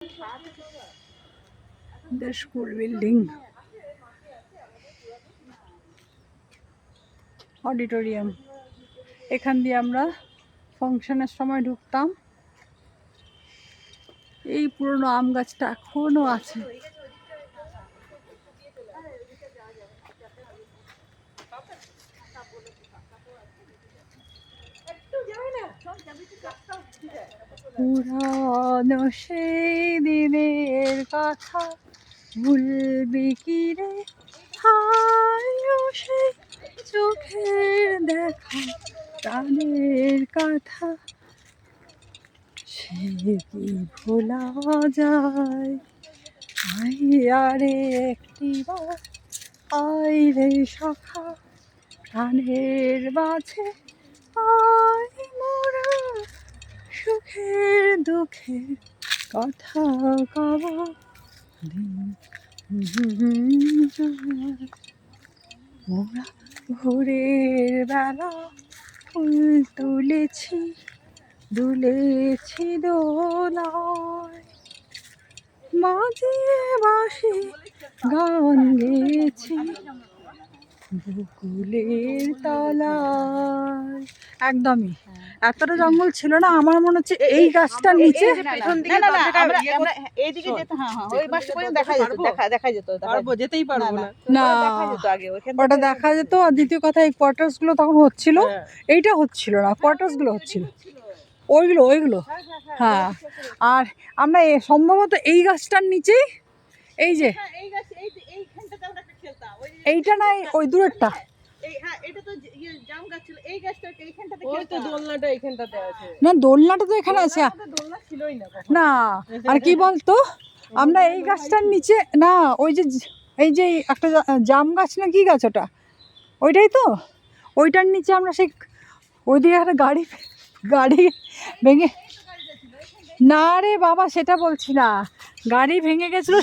The school building, auditorium. এখান দিয়ে আমরা ফাংশনের সময় ঢুকতাম। এই পুরনো আম গাছটা এখনো আছে। পুরানো সেই দিনের কথা ভুলবি কি রে, হায় সেই চোখের দেখা প্রাণের কথা, সে কি ভোলা যায়? আরে একটিবার আয় রে সখা, প্রাণের মাঝে আয় মোরা, সুখের দুঃখের কথা কব মোরা। ভোরের বেলা ফুল তুলেছি, দুলেছি দোলায়, বাজিয়ে বাঁশি গান গেয়েছি বকুলের তলায়। একদমই এতটা জঙ্গল ছিল না। আমার মনে হচ্ছে এই গাছটার নিচে ওটা দেখা যেত। আর দ্বিতীয় কথা, এই কোয়ার্টার্স গুলো তখন হচ্ছিল, এইটা হচ্ছিল না, কোয়ার্টার্স গুলো হচ্ছিল, ওইগুলো। হ্যাঁ, আর আমরা সম্ভবত এই গাছটার নিচেই, এই যে এইটা নাই, ওই দূরেরটা না, দোলনাটা তো এখানে আছে না। আর কি বলতো, আমরা এই গাছটার নিচে না, ওই যে এই যে একটা জাম গাছ না কি গাছ ওটা, ওইটাই তো, ওইটার নিচে আমরা সেই ওইদিকে একটা গাড়ি ভেঙে, না রে বাবা সেটা বলছি না, গাড়ি ভেঙে গেছিলো।